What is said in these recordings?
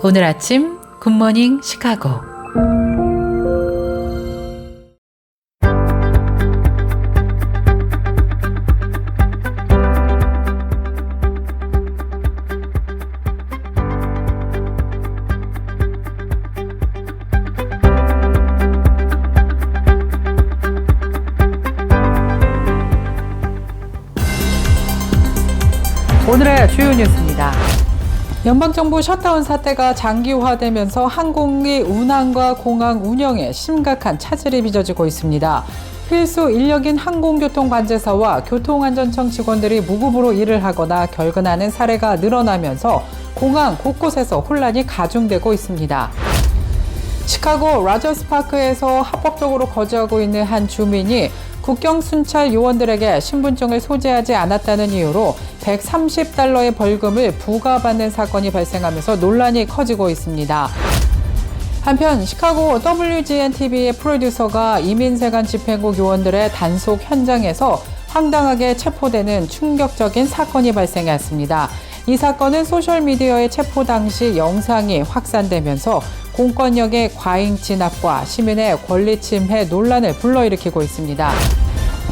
오늘 아침 굿모닝 시카고. 오늘의 주요 뉴스입니다. 연방정부 셧다운 사태가 장기화되면서 항공기 운항과 공항 운영에 심각한 차질이 빚어지고 있습니다. 필수 인력인 항공교통관제사와 교통안전청 직원들이 무급으로 일을 하거나 결근하는 사례가 늘어나면서 공항 곳곳에서 혼란이 가중되고 있습니다. 시카고 라저스파크에서 합법적으로 거주하고 있는 한 주민이 국경 순찰 요원들에게 신분증을 소지하지 않았다는 이유로 $130의 벌금을 부과받는 사건이 발생하면서 논란이 커지고 있습니다. 한편 시카고 WGN-TV의 프로듀서가 이민세관 집행국 요원들의 단속 현장에서 황당하게 체포되는 충격적인 사건이 발생했습니다. 이 사건은 소셜미디어에 체포 당시 영상이 확산되면서 공권력의 과잉 진압과 시민의 권리 침해 논란을 불러일으키고 있습니다.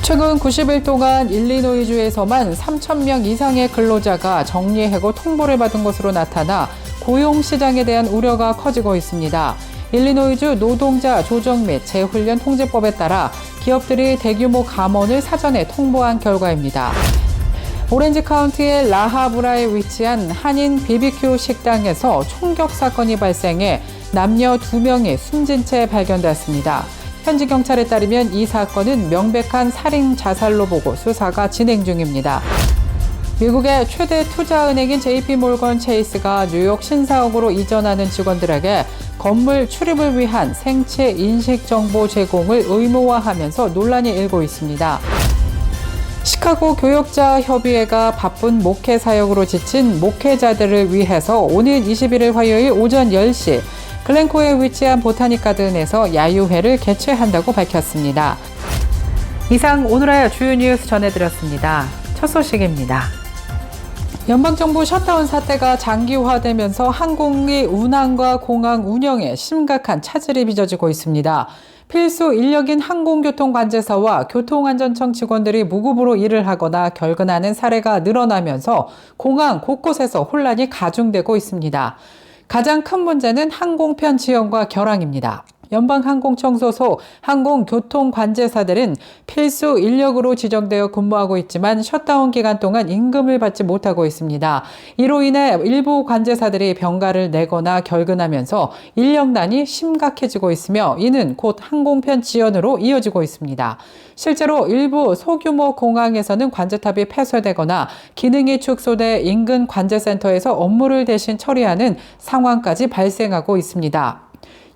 최근 90일 동안 일리노이주에서만 3,000명 이상의 근로자가 정리해고 통보를 받은 것으로 나타나 고용시장에 대한 우려가 커지고 있습니다. 일리노이주 노동자 조정 및 재훈련 통제법에 따라 기업들이 대규모 감원을 사전에 통보한 결과입니다. 오렌지 카운티의 라하브라에 위치한 한인 BBQ 식당에서 총격 사건이 발생해 남녀 2명이 숨진 채 발견됐습니다. 현지 경찰에 따르면 이 사건은 명백한 살인 자살로 보고 수사가 진행 중입니다. 미국의 최대 투자은행인 JP모건 체이스가 뉴욕 신사옥으로 이전하는 직원들에게 건물 출입을 위한 생체 인식 정보 제공을 의무화하면서 논란이 일고 있습니다. 시카고 교역자 협의회가 바쁜 목회 사역으로 지친 목회자들을 위해서 오는 21일 화요일 오전 10시 글렌코에 위치한 보타닉 가든에서 야유회를 개최한다고 밝혔습니다. 이상 오늘의 주요 뉴스 전해드렸습니다. 첫 소식입니다. 연방정부 셧다운 사태가 장기화되면서 항공기 운항과 공항 운영에 심각한 차질이 빚어지고 있습니다. 필수 인력인 항공교통관제사와 교통안전청 직원들이 무급으로 일을 하거나 결근하는 사례가 늘어나면서 공항 곳곳에서 혼란이 가중되고 있습니다. 가장 큰 문제는 항공편 지연과 결항입니다. 연방항공청 소속 항공교통관제사들은 필수 인력으로 지정되어 근무하고 있지만 셧다운 기간 동안 임금을 받지 못하고 있습니다. 이로 인해 일부 관제사들이 병가를 내거나 결근하면서 인력난이 심각해지고 있으며 이는 곧 항공편 지연으로 이어지고 있습니다. 실제로 일부 소규모 공항에서는 관제탑이 폐쇄되거나 기능이 축소돼 인근 관제센터에서 업무를 대신 처리하는 상황까지 발생하고 있습니다.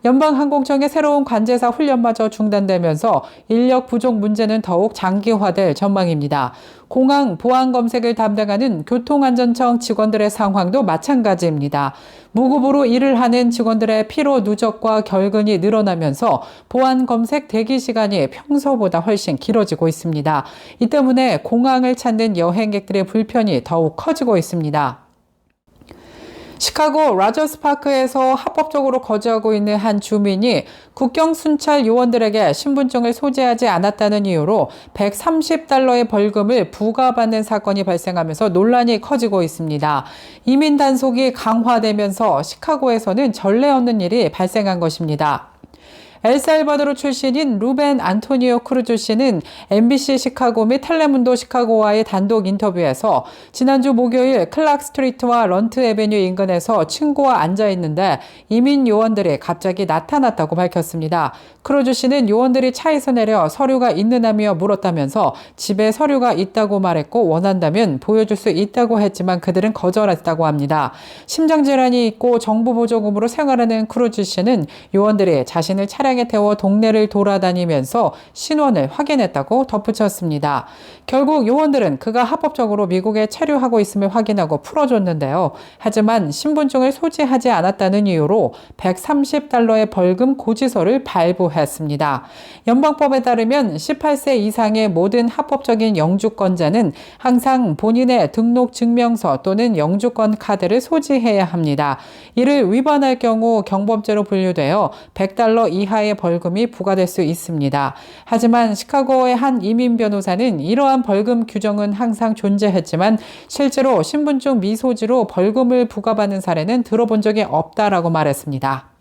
연방항공청의 새로운 관제사 훈련마저 중단되면서 인력 부족 문제는 더욱 장기화될 전망입니다. 공항 보안 검색을 담당하는 교통안전청 직원들의 상황도 마찬가지입니다. 무급으로 일을 하는 직원들의 피로 누적과 결근이 늘어나면서 보안 검색 대기 시간이 평소보다 훨씬 길어지고 있습니다. 이 때문에 공항을 찾는 여행객들의 불편이 더욱 커지고 있습니다. 시카고 라저스파크에서 합법적으로 거주하고 있는 한 주민이 국경 순찰 요원들에게 신분증을 소지하지 않았다는 이유로 $130의 벌금을 부과받는 사건이 발생하면서 논란이 커지고 있습니다. 이민 단속이 강화되면서 시카고에서는 전례 없는 일이 발생한 것입니다. 엘살바도르 출신인 루벤 안토니오 크루즈 씨는 MBC 시카고 및 텔레문도 시카고와의 단독 인터뷰에서 지난주 목요일 클락 스트리트와 런트 애베뉴 인근에서 친구와 앉아 있는데 이민 요원들이 갑자기 나타났다고 밝혔습니다. 크루즈 씨는 요원들이 차에서 내려 서류가 있느냐며 물었다면서 집에 서류가 있다고 말했고 원한다면 보여줄 수 있다고 했지만 그들은 거절했다고 합니다. 심장질환이 있고 정부 보조금으로 생활하는 크루즈 씨는 요원들이 자신을 차량에 차량에 태워 동네를 돌아다니면서 신원을 확인했다고 덧붙였습니다. 결국 요원들은 그가 합법적으로 미국에 체류하고 있음을 확인하고 풀어줬는데요. 하지만 신분증을 소지하지 않았다는 이유로 $130의 벌금 고지서를 발부했습니다. 연방법에 따르면 18세 이상의 모든 합법적인 영주권자는 항상 본인의 등록 증명서 또는 영주권 카드를 소지해야 합니다. 이를 위반할 경우 경범죄로 분류되어 $100 이하의 벌금이 부과될 수 있습니다. 하지만 시카고의 한 이민 변호사는 이러한 벌금 규정은 항상 존재했지만 실제로 신분증 미소지로 벌금을 부과받는 사례는 들어본 적이 없다라고 말했습니다.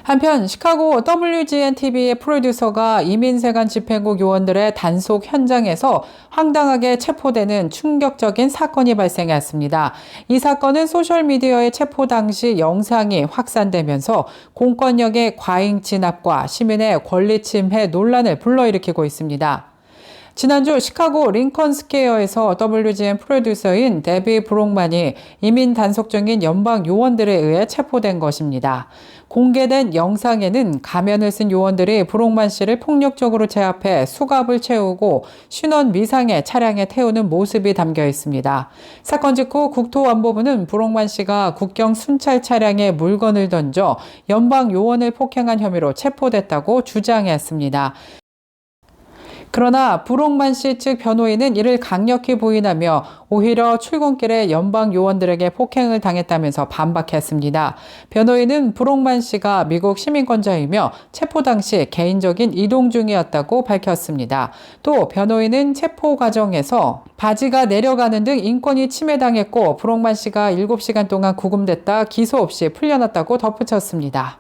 한편 시카고 WGN-TV의 프로듀서가 이민세관 집행국 요원들의 단속 현장에서 황당하게 체포되는 충격적인 사건이 발생했습니다. 이 사건은 소셜미디어의 체포 당시 영상이 확산되면서 공권력의 과잉 진압과 시민의 권리 침해 논란을 불러일으키고 있습니다. 지난주 시카고 링컨 스퀘어에서 WGN 프로듀서인 데비 브록만이 이민 단속 중인 연방 요원들에 의해 체포된 것입니다. 공개된 영상에는 가면을 쓴 요원들이 브록만 씨를 폭력적으로 제압해 수갑을 채우고 신원 미상의 차량에 태우는 모습이 담겨 있습니다. 사건 직후 국토안보부는 브록만 씨가 국경 순찰 차량에 물건을 던져 연방 요원을 폭행한 혐의로 체포됐다고 주장했습니다. 그러나 브록만 씨 측 변호인은 이를 강력히 부인하며 오히려 출근길에 연방 요원들에게 폭행을 당했다면서 반박했습니다. 변호인은 브록만 씨가 미국 시민권자이며 체포 당시 개인적인 이동 중이었다고 밝혔습니다. 또 변호인은 체포 과정에서 바지가 내려가는 등 인권이 침해당했고 브록만 씨가 7시간 동안 구금됐다 기소 없이 풀려났다고 덧붙였습니다.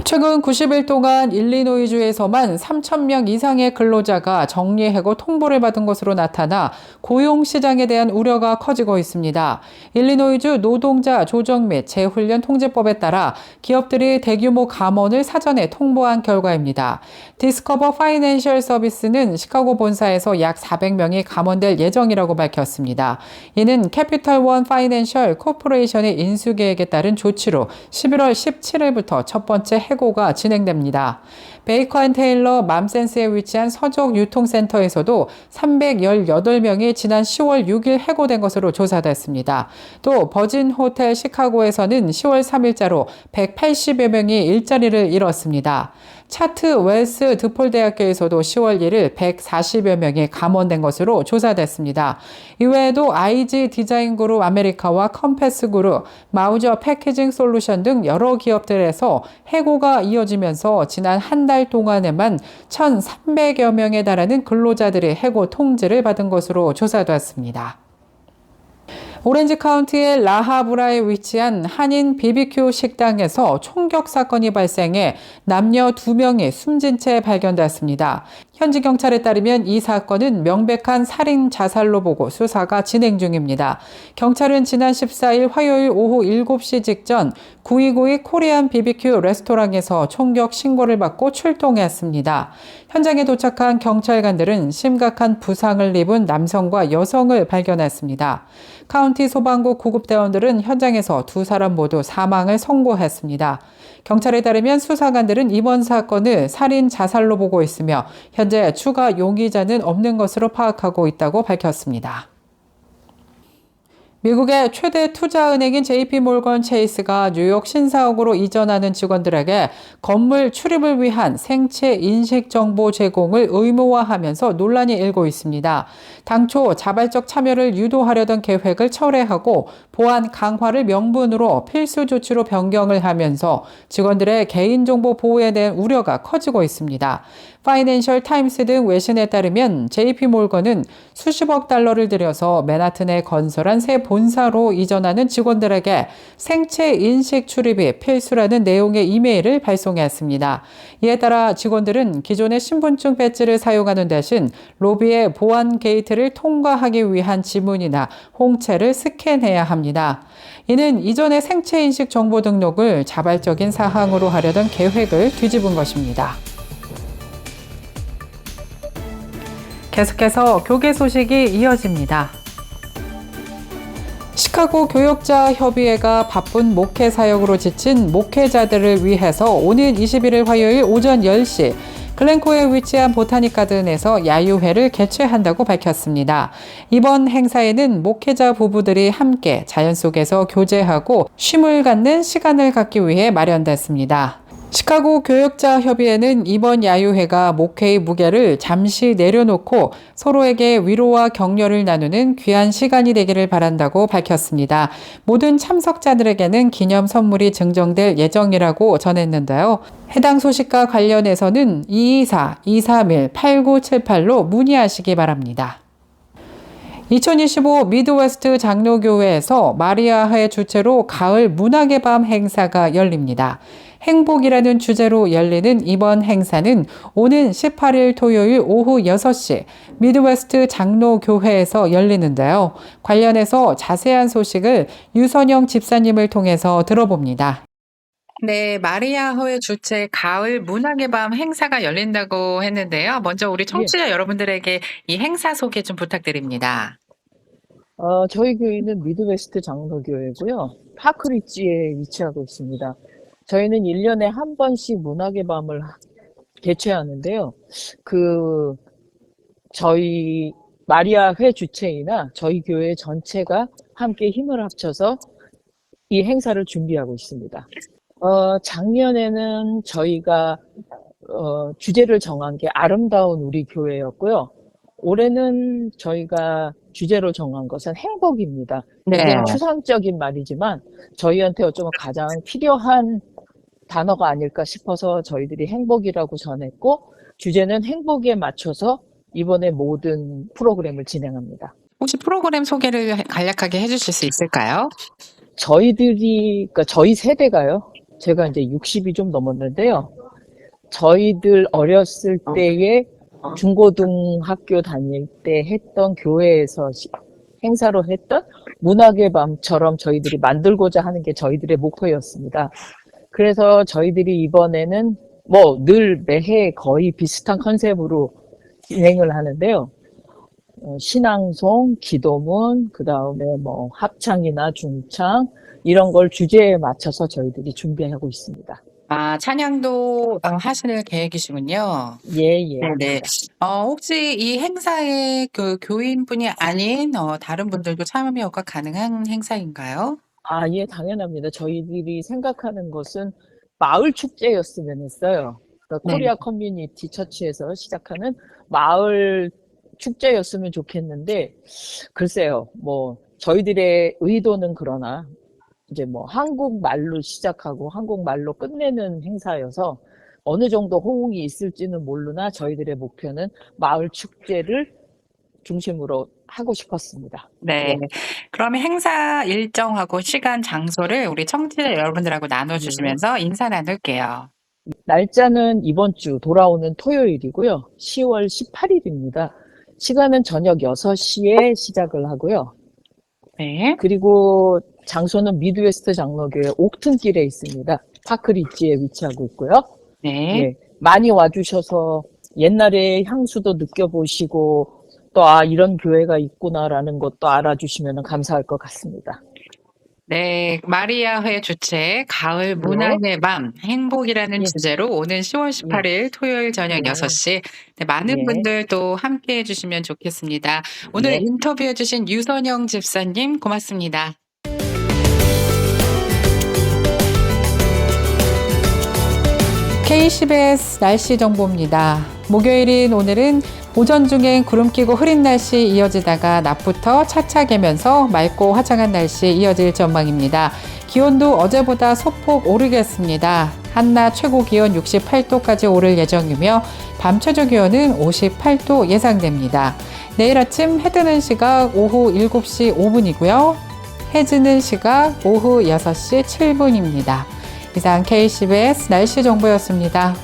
최근 90일 동안 일리노이주에서만 3,000명 이상의 근로자가 정리해고 통보를 받은 것으로 나타나 고용시장에 대한 우려가 커지고 있습니다. 일리노이주 노동자 조정 및 재훈련 통제법에 따라 기업들이 대규모 감원을 사전에 통보한 결과입니다. 디스커버 파이낸셜 서비스는 시카고 본사에서 약 400명이 감원될 예정이라고 밝혔습니다. 이는 캐피털 원 파이낸셜 코퍼레이션의 인수 계획에 따른 조치로 11월 17일부터 첫 번째 해고가 진행됩니다. 베이커 앤 테일러 맘센스에 위치한 서적 유통센터에서도 318명이 지난 10월 6일 해고된 것으로 조사됐습니다. 또 버진 호텔 시카고에서는 10월 3일자로 180여 명이 일자리를 잃었습니다. 차트 웰스 드폴 대학교에서도 10월 1일 140여 명이 감원된 것으로 조사됐습니다. 이외에도 IG 디자인 그룹 아메리카와 컴패스 그룹, 마우저 패키징 솔루션 등 여러 기업들에서 해고가 이어지면서 지난 한 달 동안에만 1,300여 명에 달하는 근로자들이 해고 통지를 받은 것으로 조사됐습니다. 오렌지 카운티의 라하브라에 위치한 한인 BBQ 식당에서 총격 사건이 발생해 남녀 2명이 숨진 채 발견됐습니다. 현지 경찰에 따르면 이 사건은 명백한 살인 자살로 보고 수사가 진행 중입니다. 경찰은 지난 14일 화요일 오후 7시 직전 9292 코리안 BBQ 레스토랑에서 총격 신고를 받고 출동했습니다. 현장에 도착한 경찰관들은 심각한 부상을 입은 남성과 여성을 발견했습니다. 카운티 소방국 구급대원들은 현장에서 2사람 모두 사망을 선고했습니다. 경찰에 따르면 수사관들은 이번 사건을 살인 자살로 보고 있으며 현재 추가 용의자는 없는 것으로 파악하고 있다고 밝혔습니다. 미국의 최대 투자은행인 JP모건 체이스가 뉴욕 신사옥으로 이전하는 직원들에게 건물 출입을 위한 생체 인식 정보 제공을 의무화하면서 논란이 일고 있습니다. 당초 자발적 참여를 유도하려던 계획을 철회하고 보안 강화를 명분으로 필수 조치로 변경을 하면서 직원들의 개인정보 보호에 대한 우려가 커지고 있습니다. 파이낸셜 타임스 등 외신에 따르면 JP모건은 수십억 달러를 들여서 맨하튼에 건설한 새 본사로 이전하는 직원들에게 생체 인식 출입이 필수라는 내용의 이메일을 발송했습니다. 이에 따라 직원들은 기존의 신분증 배지를 사용하는 대신 로비의 보안 게이트를 통과하기 위한 지문이나 홍채를 스캔해야 합니다. 이는 이전의 생체 인식 정보 등록을 자발적인 사항으로 하려던 계획을 뒤집은 것입니다. 계속해서 교계 소식이 이어집니다. 시카고 교역자 협의회가 바쁜 목회 사역으로 지친 목회자들을 위해서 오는 21일 화요일 오전 10시 글렌코에 위치한 보타닉 가든에서 야유회를 개최한다고 밝혔습니다. 이번 행사에는 목회자 부부들이 함께 자연 속에서 교제하고 쉼을 갖는 시간을 갖기 위해 마련됐습니다. 시카고 교역자 협의회는 이번 야유회가 목회의 무게를 잠시 내려놓고 서로에게 위로와 격려를 나누는 귀한 시간이 되기를 바란다고 밝혔습니다. 모든 참석자들에게는 기념 선물이 증정될 예정이라고 전했는데요. 해당 소식과 관련해서는 224-231-8978로 문의하시기 바랍니다. 2025 미드웨스트 장로교회에서 마리아회 주최로 가을 문학의 밤 행사가 열립니다. 행복이라는 주제로 열리는 이번 행사는 오는 18일 토요일 오후 6시 미드웨스트 장로교회에서 열리는데요. 관련해서 자세한 소식을 유선영 집사님을 통해서 들어봅니다. 네, 마리아회 주최 가을 문학의 밤 행사가 열린다고 했는데요. 먼저 우리 청취자 여러분들에게 이 행사 소개 좀 부탁드립니다. 저희 교회는 미드웨스트 장로교회고요. 파크리지에 위치하고 있습니다. 저희는 1년에 한 번씩 문학의 밤을 개최하는데요. 저희 마리아회 주체이나 저희 교회 전체가 함께 힘을 합쳐서 이 행사를 준비하고 있습니다. 작년에는 저희가 주제를 정한 게 아름다운 우리 교회였고요. 올해는 저희가 주제로 정한 것은 행복입니다. 네. 굉장히 추상적인 말이지만 저희한테 어쩌면 가장 필요한 단어가 아닐까 싶어서 저희들이 행복이라고 전했고, 주제는 행복에 맞춰서 이번에 모든 프로그램을 진행합니다. 혹시 프로그램 소개를 간략하게 해주실 수 있을까요? 그러니까 저희 세대가요. 제가 이제 60이 좀 넘었는데요. 저희들 어렸을 때에 중고등학교 다닐 때 했던 교회에서 행사로 했던 문학의 밤처럼 저희들이 만들고자 하는 게 저희들의 목표였습니다. 그래서 저희들이 이번에는 늘 매해 거의 비슷한 컨셉으로 진행을 하는데요. 신앙송, 기도문, 그 다음에 합창이나 중창, 이런 걸 주제에 맞춰서 저희들이 준비하고 있습니다. 찬양도 하실 계획이시군요. 예. 네네. 혹시 이 행사에 교인분이 아닌 다른 분들도 참여가 가능한 행사인가요? 예, 당연합니다. 저희들이 생각하는 것은 마을 축제였으면 했어요. 그러니까 코리아 커뮤니티 처치에서 시작하는 마을 축제였으면 좋겠는데, 글쎄요, 저희들의 의도는 그러나, 이제 한국말로 시작하고 한국말로 끝내는 행사여서 어느 정도 호응이 있을지는 모르나 저희들의 목표는 마을 축제를 중심으로 하고 싶었습니다. 네. 그러면 행사 일정하고 시간, 장소를 우리 청취자 여러분들하고 나눠주시면서 인사 나눌게요. 날짜는 이번 주 돌아오는 토요일이고요. 10월 18일입니다. 시간은 저녁 6시에 시작을 하고요. 네. 그리고 장소는 미드웨스트 장로교회 옥튼길에 있습니다. 파크리지에 위치하고 있고요. 네. 많이 와주셔서 옛날의 향수도 느껴보시고 또 이런 교회가 있구나라는 것도 알아주시면 감사할 것 같습니다. 네, 마리아회 주최 가을 문학의 밤 행복이라는 주제로 오는 10월 18일 토요일 저녁 6시 많은 분들 또 함께 해주시면 좋겠습니다. 오늘 인터뷰해주신 유선영 집사님 고맙습니다. KCBS 날씨 정보입니다. 목요일인 오늘은 오전 중엔 구름 끼고 흐린 날씨 이어지다가 낮부터 차차 개면서 맑고 화창한 날씨 이어질 전망입니다. 기온도 어제보다 소폭 오르겠습니다. 한낮 최고 기온 68도까지 오를 예정이며 밤 최저 기온은 58도 예상됩니다. 내일 아침 해 뜨는 시각 오후 7시 5분이고요. 해 지는 시각 오후 6시 7분입니다. 이상 KCBS 날씨 정보였습니다.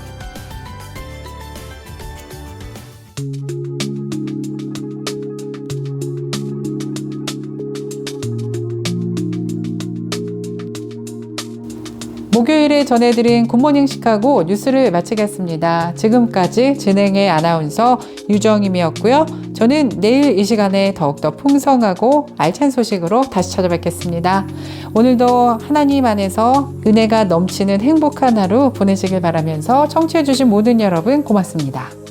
목요일에 전해드린 굿모닝 시카고 뉴스를 마치겠습니다. 지금까지 진행의 아나운서 유정임이었고요. 저는 내일 이 시간에 더욱더 풍성하고 알찬 소식으로 다시 찾아뵙겠습니다. 오늘도 하나님 안에서 은혜가 넘치는 행복한 하루 보내시길 바라면서 청취해주신 모든 여러분 고맙습니다.